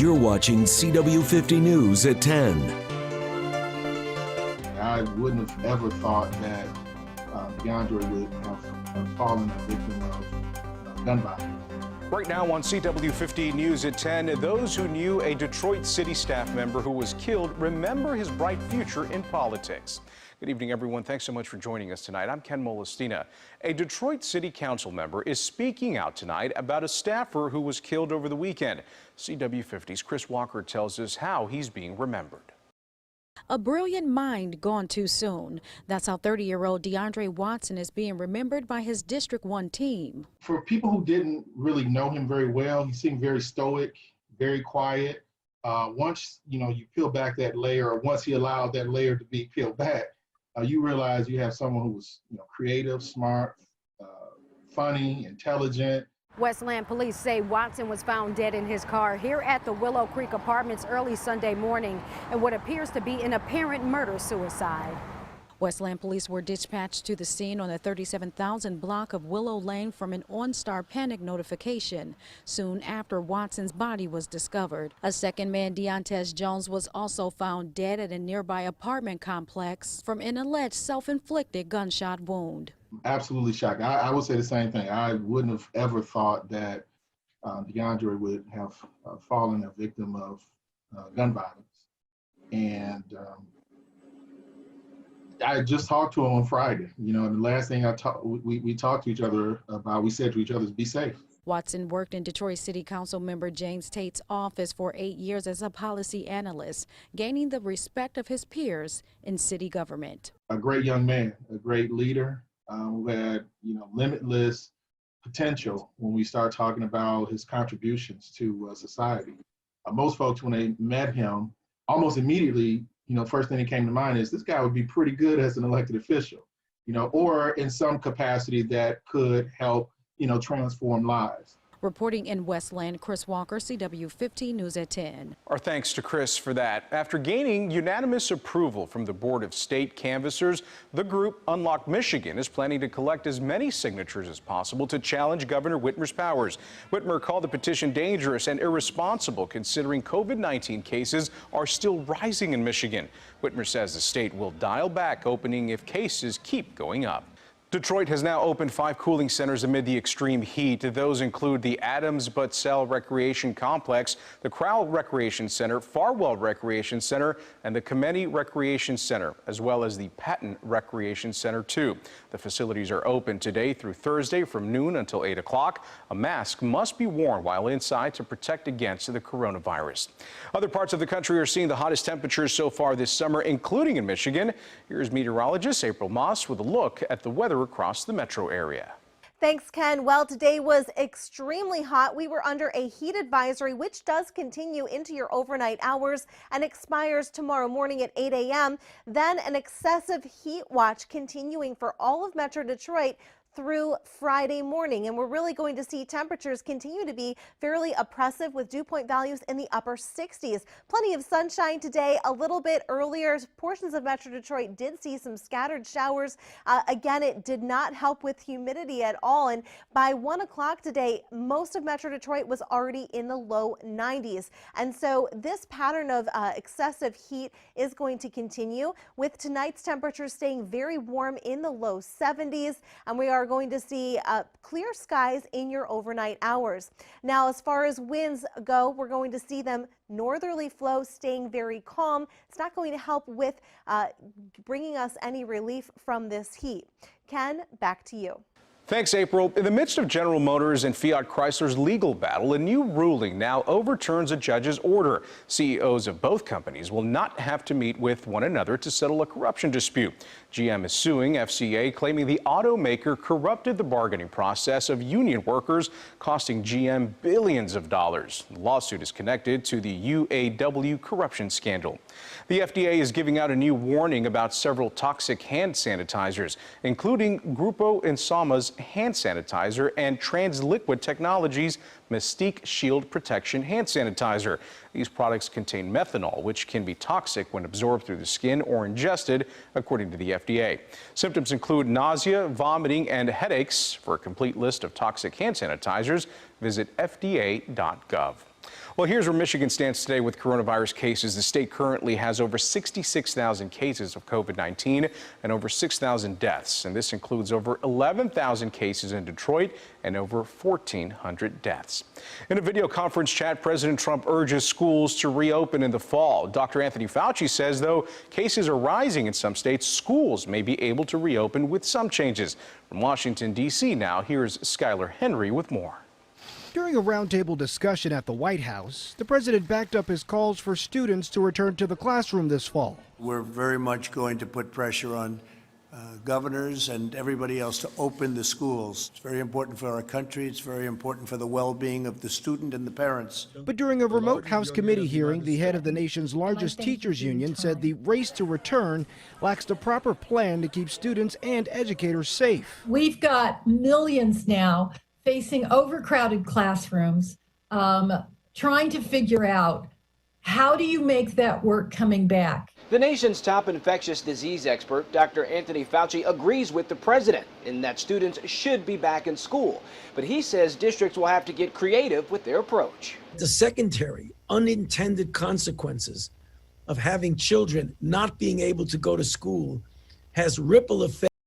You're watching CW50 News at 10. I wouldn't have ever thought that DeAndre would have fallen a victim of gun violence. Right now on CW50 News at 10, those who knew a Detroit City staff member who was killed remember his bright future in politics. Good evening, everyone. Thanks so much for joining us tonight. I'm Ken Molestina. A Detroit City Council member is speaking out tonight about a staffer who was killed over the weekend. CW50's Chris Walker tells us how he's being remembered. A brilliant mind gone too soon. That's how 30-year-old DeAndre Watson is being remembered by his District 1 team. For people who didn't really know him very well, he seemed very stoic, very quiet. Once you peel back that layer, or once he allowed that layer to be peeled back, you realize you have someone who was creative, smart, funny, intelligent. Westland police say Watson was found dead in his car here at the Willow Creek Apartments early Sunday morning in what appears to be an apparent murder-suicide. Westland police were dispatched to the scene on the 37,000 block of Willow Lane from an OnStar panic notification soon after Watson's body was discovered. A second man, Deontez Jones, was also found dead at a nearby apartment complex from an alleged self-inflicted gunshot wound. Absolutely shocked. I would say the same thing. I wouldn't have ever thought that DeAndre would have fallen a victim of gun violence. And I just talked to him on Friday. And the last thing we talked to each other about, we said to each other, is be safe. Watson worked in Detroit City Council member James Tate's office for 8 years as a policy analyst, gaining the respect of his peers in city government. A great young man, a great leader. Who had limitless potential when we start talking about his contributions to society. Most folks, when they met him, almost immediately, first thing that came to mind is this guy would be pretty good as an elected official, or in some capacity that could help, transform lives. Reporting in Westland, Chris Walker, CW50 News at 10. Our thanks to Chris for that. After gaining unanimous approval from the Board of State Canvassers, the group Unlock Michigan is planning to collect as many signatures as possible to challenge Governor Whitmer's powers. Whitmer called the petition dangerous and irresponsible considering COVID-19 cases are still rising in Michigan. Whitmer says the state will dial back opening if cases keep going up. Detroit has now opened 5 cooling centers amid the extreme heat. Those include the Adams-Butzell Recreation Complex, the Crowell Recreation Center, Farwell Recreation Center, and the Kameni Recreation Center, as well as the Patton Recreation Center, too. The facilities are open today through Thursday from noon until 8 o'clock. A mask must be worn while inside to protect against the coronavirus. Other parts of the country are seeing the hottest temperatures so far this summer, including in Michigan. Here's meteorologist April Moss with a look at the weather across the metro area. Thanks, Ken. Well, today was extremely hot. We were under a heat advisory, which does continue into your overnight hours and expires tomorrow morning at 8 a.m. Then an excessive heat watch continuing for all of Metro Detroit through Friday morning, and we're really going to see temperatures continue to be fairly oppressive with dew point values in the upper 60s. Plenty of sunshine today. A little bit earlier, portions of Metro Detroit did see some scattered showers. Again, it did not help with humidity at all, and by 1 o'clock today, most of Metro Detroit was already in the low 90s. And so this pattern of excessive heat is going to continue, with tonight's temperatures staying very warm in the low 70s, and we are going to see clear skies in your overnight hours. Now, as far as winds go, we're going to see them northerly flow, staying very calm. It's not going to help with bringing us any relief from this heat. Ken, back to you. Thanks, April. In the midst of General Motors and Fiat Chrysler's legal battle, a new ruling now overturns a judge's order. CEOs of both companies will not have to meet with one another to settle a corruption dispute. GM is suing FCA, claiming the automaker corrupted the bargaining process of union workers, costing GM billions of dollars. The lawsuit is connected to the UAW corruption scandal. The FDA is giving out a new warning about several toxic hand sanitizers, including Grupo Insama's hand sanitizer and TransLiquid Technologies' Mystique Shield Protection hand sanitizer. These products contain methanol, which can be toxic when absorbed through the skin or ingested, according to the FDA. Symptoms include nausea, vomiting, and headaches. For a complete list of toxic hand sanitizers, visit fda.gov. Well, here's where Michigan stands today with coronavirus cases. The state currently has over 66,000 cases of COVID-19 and over 6,000 deaths. And this includes over 11,000 cases in Detroit and over 1,400 deaths. In a video conference chat, President Trump urges schools to reopen in the fall. Dr. Anthony Fauci says, though cases are rising in some states, schools may be able to reopen with some changes. From Washington, D.C. now, here's Skylar Henry with more. During a roundtable discussion at the White House, the president backed up his calls for students to return to the classroom this fall. We're very much going to put pressure on governors and everybody else to open the schools. It's very important for our country. It's very important for the well-being of the student and the parents. But during a remote House committee hearing, the head of the nation's largest teachers union said the race to return lacks the proper plan to keep students and educators safe. We've got millions now facing overcrowded classrooms, trying to figure out how do you make that work coming back. The nation's top infectious disease expert, Dr. Anthony Fauci, agrees with the president in that students should be back in school. But he says districts will have to get creative with their approach. The secondary unintended consequences of having children not being able to go to school has ripple effects